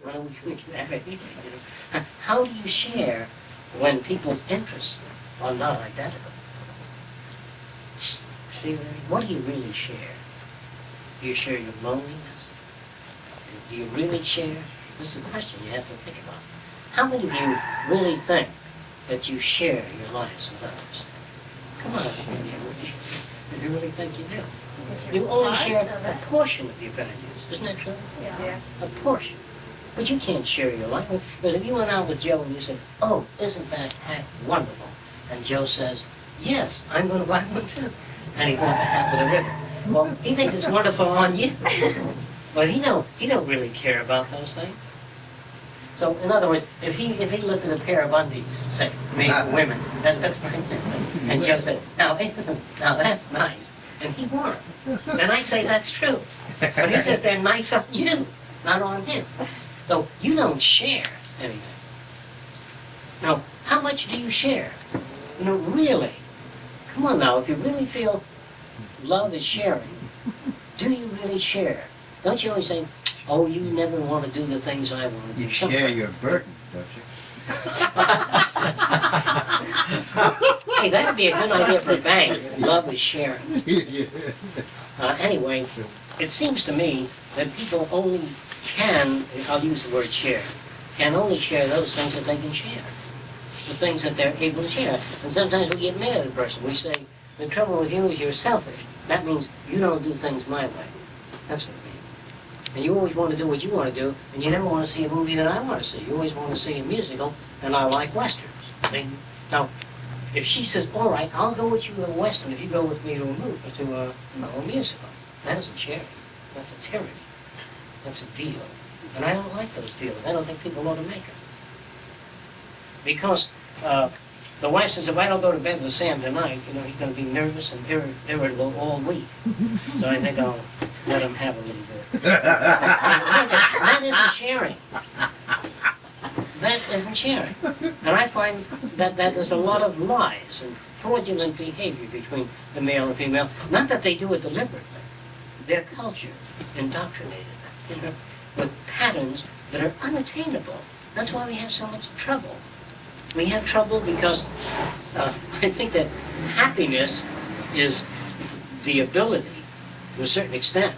Well, we can have anything, you know. How do you share when people's interests are not identical? See, what do you really share? Do you share your loneliness? Do you really share? This is a question you have to think about. How many of you really think that you share your lives with others? Come on, if you really think you do. You only share a portion of your values. Isn't that true? Yeah. A portion. But you can't share your life. Because if you went out with Joe and you said, oh, isn't that hat wonderful? And Joe says, yes, I'm going to buy one too. And he bought the hat with a ribbon. Well, he thinks it's wonderful on you. But he don't really care about those things. So, in other words, if he looked at a pair of undies, say, made for women, that's very nice. And Joe said, now that's nice. And he wore them. Then I say that's true. But he says they're nice on you, not on him. So you don't share anything. Now, how much do you share? You know, really. Come on now, if you really feel love is sharing, do you really share? Don't you always say, oh, you never want to do the things I want to do? You share your burdens, don't you? Hey, that'd be a good idea for a bank. Love is sharing. Anyway, it seems to me that people only can, I'll use the word share, can only share those things that they can share. The things that they're able to share. And sometimes we get mad at a person. We say, the trouble with you is you're selfish. That means you don't do things my way. That's what it means. And you always want to do what you want to do, and you never want to see a movie that I want to see. You always want to see a musical, and I like westerns. See? Now, if she says, all right, I'll go with you to a western if you go with me to a movie, to a musical. That isn't sharing. That's a tyranny. That's a deal. And I don't like those deals. I don't think people ought to make them. Because the wife says, if I don't go to bed with Sam tonight, you know, he's going to be nervous and irritable all week. So I think I'll let him have a little bit. That isn't sharing. That isn't sharing. And I find that there's a lot of lies and fraudulent behavior between the male and female. Not that they do it deliberately. Their culture indoctrinated them, you know, with patterns that are unattainable. That's why we have so much trouble. We have trouble because I think that happiness is the ability, to a certain extent,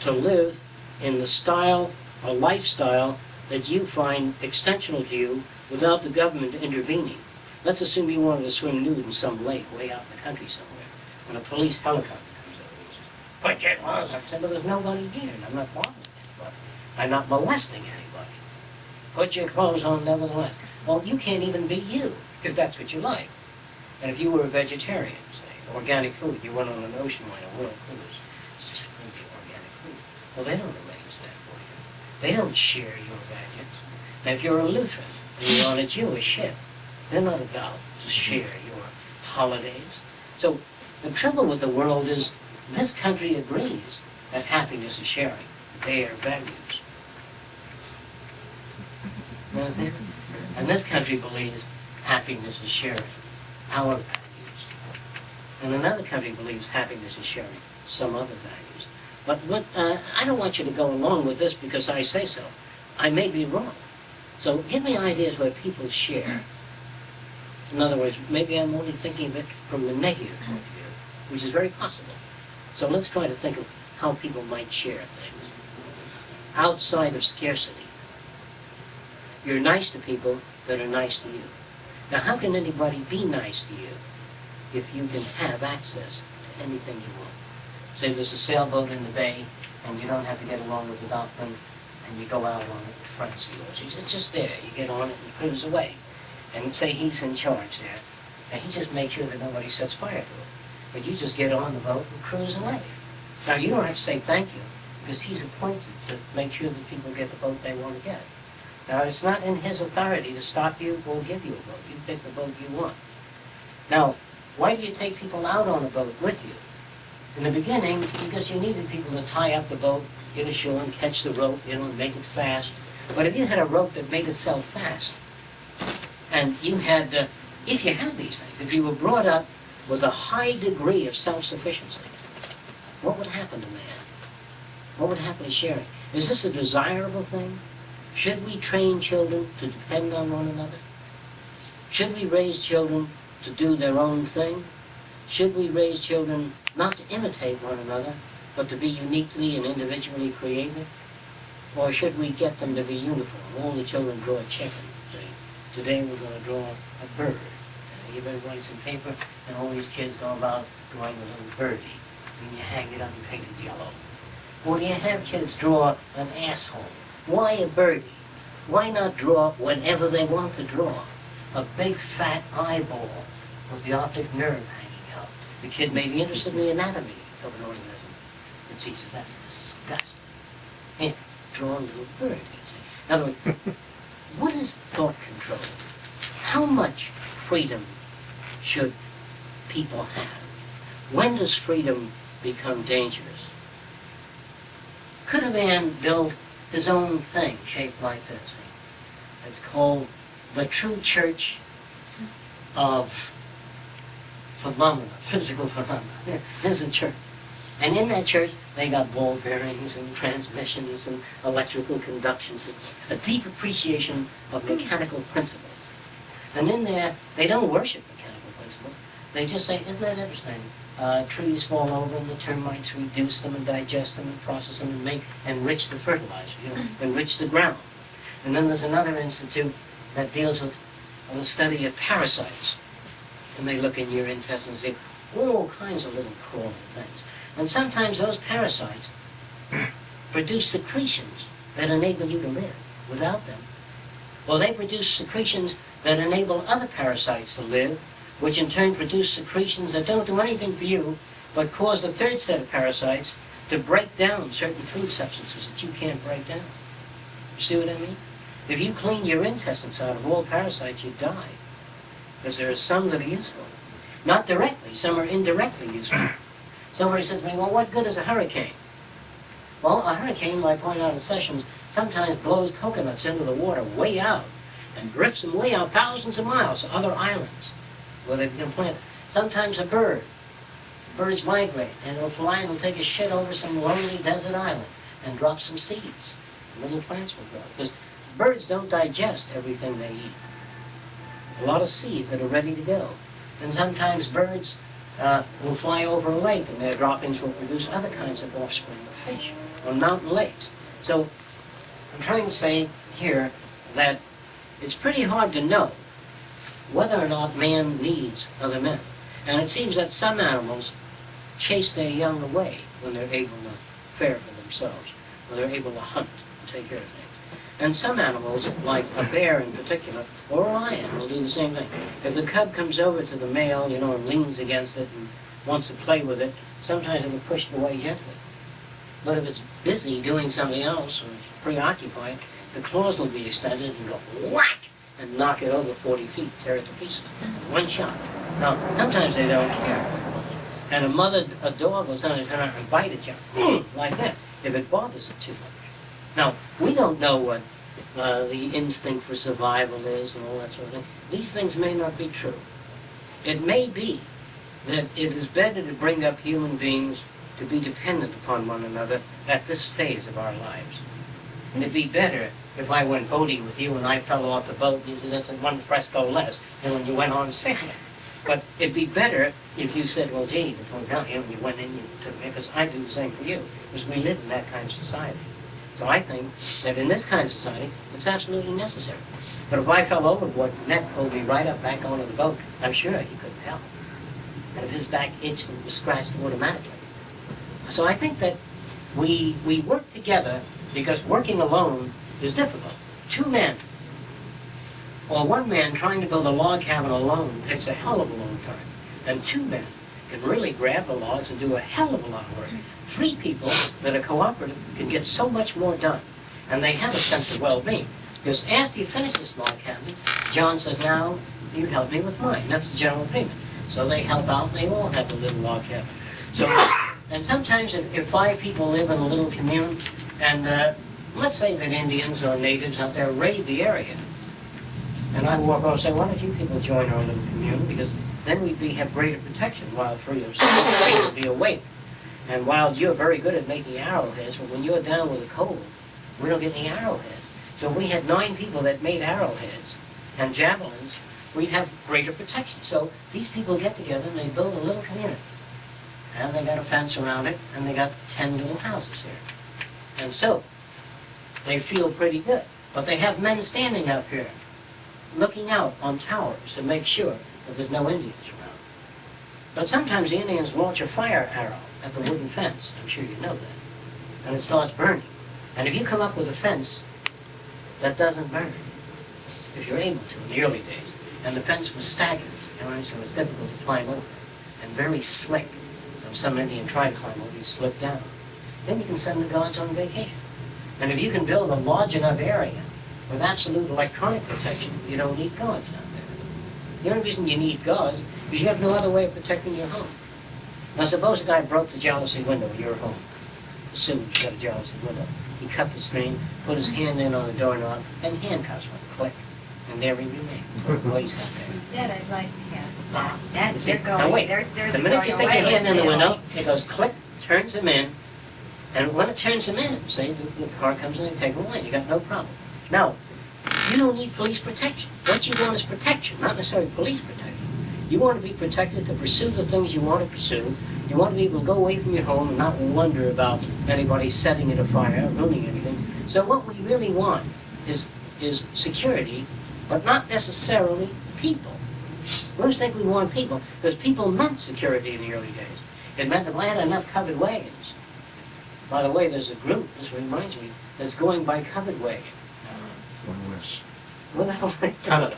to live in the style or lifestyle that you find extensional to you without the government intervening. Let's assume you wanted to swim nude in some lake way out in the country somewhere, and a police helicopter comes over and says, "Put your clothes on." I said, "Well, there's nobody here, and I'm not bothering anybody. I'm not molesting anybody. Put your clothes on nevertheless." Well, you can't even be you, if that's what you like. And if you were a vegetarian, say, organic food, you went on an ocean line, a world cruise, it's just going to be organic food. Well, they don't arrange that for you. They don't share your values. Now, if you're a Lutheran and you're on a Jewish ship, they're not about to share your holidays. So the trouble with the world is this country agrees that happiness is sharing their values. You understand? And this country believes happiness is sharing our values. And another country believes happiness is sharing some other values. But I don't want you to go along with this because I say so. I may be wrong. So give me ideas where people share. In other words, maybe I'm only thinking of it from the negative point of view, which is very possible. So let's try to think of how people might share things outside of scarcity. You're nice to people that are nice to you. Now, how can anybody be nice to you if you can have access to anything you want? Say there's a sailboat in the bay, and you don't have to get along with the doctrine, and you go out on it with friends of yours. It's just there. You get on it and you cruise away. And say he's in charge there, and he just makes sure that nobody sets fire to it. But you just get on the boat and cruise away. Now, you don't have to say thank you, because he's appointed to make sure that people get the boat they want to get. Now, it's not in his authority to stop you or give you a boat. You pick the boat you want. Now, why do you take people out on a boat with you? In the beginning, because you needed people to tie up the boat, get ashore and catch the rope, you know, and make it fast. But if you had a rope that made itself fast, and you had, if you had these things, if you were brought up with a high degree of self-sufficiency, what would happen to man? What would happen to sharing? Is this a desirable thing? Should we train children to depend on one another? Should we raise children to do their own thing? Should we raise children not to imitate one another, but to be uniquely and individually creative? Or should we get them to be uniform? All the children draw a chicken. Say, today we're going to draw a bird. Everybody writes some paper, and all these kids go about drawing a little birdie. And you hang it up and paint it yellow. Or do you have kids draw an asshole? Why a birdie? Why not draw whatever they want to draw? A big fat eyeball with the optic nerve hanging out. The kid may be interested in the anatomy of an organism. And she says, that's disgusting. Here, draw a little bird. In other words, what is thought control? How much freedom should people have? When does freedom become dangerous? Could a man build his own thing shaped like this? It's called the true church of phenomena, physical phenomena. There's a church. And in that church, they got ball bearings and transmissions and electrical conductions. It's a deep appreciation of mechanical principles. And in there, they don't worship mechanical principles. They just say, isn't that interesting? Trees fall over and the termites reduce them and digest them and process them and enrich the fertilizer, enrich the ground. And then there's another institute that deals with the study of parasites. And they look in your intestines and see all kinds of little crawling things. And sometimes those parasites produce secretions that enable you to live without them. Or they produce secretions that enable other parasites to live, which in turn produce secretions that don't do anything for you, but cause the third set of parasites to break down certain food substances that you can't break down. You see what I mean? If you clean your intestines out of all parasites, you die. Because there are some that are useful. Not directly, some are indirectly useful. Somebody said to me, well, what good is a hurricane? Well, a hurricane, like I pointed out in Sessions, sometimes blows coconuts into the water way out and drifts them way out thousands of miles to other islands where they've been planted. Sometimes a bird. Birds migrate, and it'll fly and it'll take a shit over some lonely desert island and drop some seeds. Little plants will grow. Because birds don't digest everything they eat. There's a lot of seeds that are ready to go. And sometimes birds will fly over a lake, and their droppings will produce other kinds of offspring of fish on mountain lakes. So I'm trying to say here that it's pretty hard to know whether or not man needs other men. And it seems that some animals chase their young away when they're able to fare for themselves, when they're able to hunt and take care of things. And some animals, like a bear in particular, or a lion, will do the same thing. If the cub comes over to the male, and leans against it and wants to play with it, sometimes it will push it away gently. But if it's busy doing something else, or it's preoccupied, the claws will be extended and go whack and knock it over 40 feet, tear it to pieces. One shot. Now, sometimes they don't care. And a dog will suddenly turn around and bite at you, like that, if it bothers it too much. Now, we don't know what the instinct for survival is and all that sort of thing. These things may not be true. It may be that it is better to bring up human beings to be dependent upon one another at this phase of our lives. And it'd be better if I went boating with you and I fell off the boat and you said, that's one fresco less than when you went on sailing. But it'd be better if you said, well, gee, before we got here, and you went in, you took me, because I do the same for you, because we live in that kind of society. So I think that in this kind of society, it's absolutely necessary. But if I fell overboard, Ned pulled me right up back onto the boat, I'm sure he couldn't help. And if his back itched and was scratched automatically. So I think that we work together because working alone is difficult. Two men, or one man trying to build a log cabin alone takes a hell of a long time. And two men can really grab the logs and do a hell of a lot of work. Three people that are cooperative can get so much more done. And they have a sense of well-being. Because after you finish this log cabin, John says, now you help me with mine. That's the general agreement. So they help out, and they all have a little log cabin. So, and sometimes if 5 people live in a little commune, and let's say that Indians or natives out there raid the area, and I walk over and say, why don't you people join our little commune? Because then we'd have greater protection while 3 of 6 would be awake. And while you're very good at making arrowheads, but when you're down with a cold, we don't get any arrowheads. So if we had 9 people that made arrowheads and javelins, we'd have greater protection. So these people get together and they build a little community. And they got a fence around it, and they got 10 little houses here. And so they feel pretty good. But they have men standing up here, looking out on towers to make sure that there's no Indians around. But sometimes the Indians launch a fire arrow at the wooden fence. I'm sure you know that. And it starts burning. And if you come up with a fence that doesn't burn, if you're able to in the early days, and the fence was staggered, you know, so it's difficult to climb over, and very slick. If some Indian tried to climb over, he'd slip down. Then you can send the guards on vacation. And if you can build a large enough area with absolute electronic protection, you don't need guards out there. The only reason you need guards is you have no other way of protecting your home. Now suppose a guy broke the jealousy window of your home. Assume you got a jealousy window. He cut the screen, put his hand in on the doorknob, and handcuffs went click. And there he remained. Well, he's got there. That I'd like to have. That's See, they're going. now wait, They're the minute you stick going your hand in the away. window, it goes click, turns him in, and when it turns him in, say the car comes in and take him away, you got no problem. Now, you don't need police protection. What you want is protection, not necessarily police protection. You want to be protected to pursue the things you want to pursue. You want to be able to go away from your home and not wonder about anybody setting it afire, ruining anything. So what we really want is security, but not necessarily people. We always think we want people, because people meant security in the early days. It meant that I had enough covered wagons. By the way, there's a group, this reminds me, that's going by covered wagon. Well, that was Canada.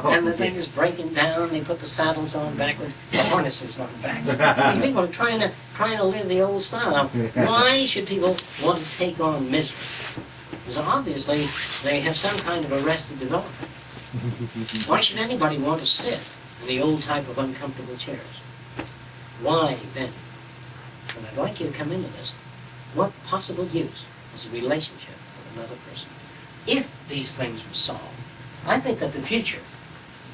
And the thing is breaking down, they put the saddles on backwards, the harnesses on backwards. These people are trying to live the old style. Now, why should people want to take on misery? Because obviously they have some kind of arrested development. Why should anybody want to sit in the old type of uncomfortable chairs? Why then? And I'd like you to come into this. What possible use is a relationship with another person? If these things were solved, I think that the future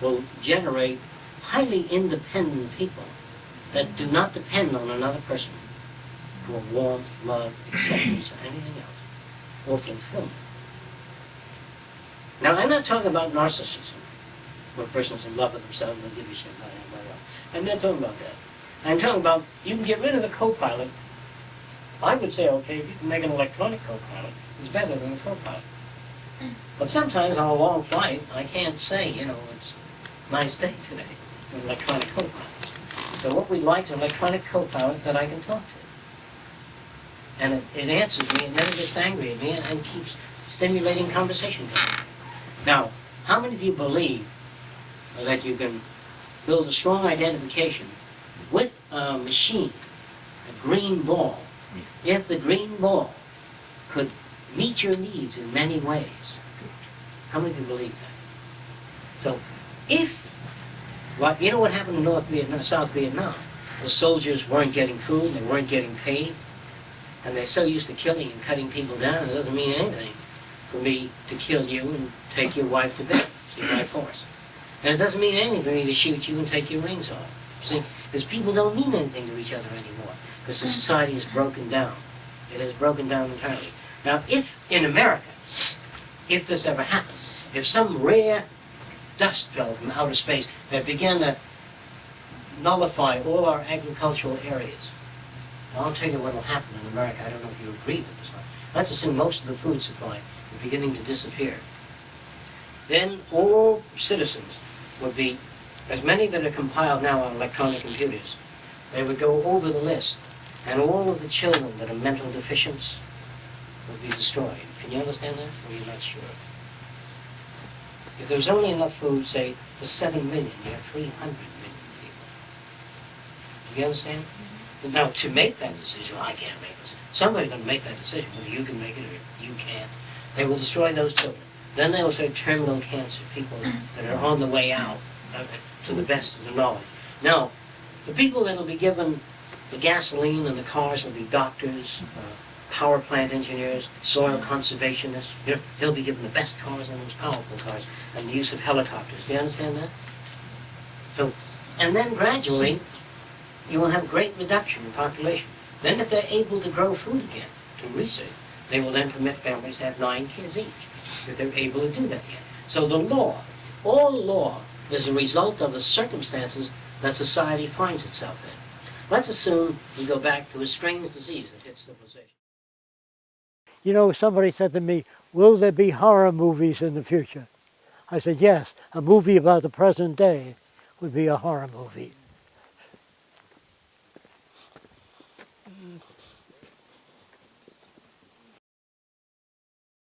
will generate highly independent people that do not depend on another person for warmth, love, acceptance, or anything else, or fulfillment. Now, I'm not talking about narcissism, where a person's in love with themselves and they give you shit about anybody else. I'm not talking about that. I'm talking about you can get rid of the co-pilot. I would say, okay, if you can make an electronic co-pilot, it's better than a co-pilot. But sometimes on a long flight, I can't say, you know, it's a nice day today with electronic co-pilots. So what we'd like is an electronic co-pilot that I can talk to. And it answers me, it never gets angry at me, and keeps stimulating conversation going. Now, how many of you believe that you can build a strong identification with a machine, a green ball, if the green ball could meet your needs in many ways? How many of you believe that? So, if, well, you know what happened in North Vietnam, South Vietnam? The soldiers weren't getting food, they weren't getting paid, and they're so used to killing and cutting people down, it doesn't mean anything for me to kill you and take your wife to bed, see, by force. And it doesn't mean anything for me to shoot you and take your rings off. See, because people don't mean anything to each other anymore, because the society is broken down. It has broken down entirely. Now, if in America, if this ever happens, if some rare dust fell from outer space that began to nullify all our agricultural areas, I'll tell you what will happen in America. I don't know if you agree with this one. Let's assume most of the food supply is beginning to disappear. Then all citizens would be, as many that are compiled now on electronic computers, they would go over the list, and all of the children that are mental deficients would be destroyed. Can you understand that, or are you not sure? If there's only enough food, say, for 7 million, you have 300 million people. Do you understand? Now, to make that decision, well, I can't make this. Somebody's going to make that decision, whether you can make it or you can't. They will destroy those children. Then they will say terminal cancer, people that are on the way out, to the best of their knowledge. Now, the people that will be given the gasoline and the cars will be doctors, power plant engineers, soil conservationists. You know, they'll be given the best cars and the most powerful cars, and the use of helicopters. Do you understand that? So, and then gradually, you will have great reduction in population. Then if they're able to grow food again, to research, they will then permit families to have 9 kids each. because they're able to do that yet. So the law, all law, is a result of the circumstances that society finds itself in. Let's assume we go back to a strange disease that hits civilization. You know, somebody said to me, will there be horror movies in the future? I said, yes, a movie about the present day would be a horror movie.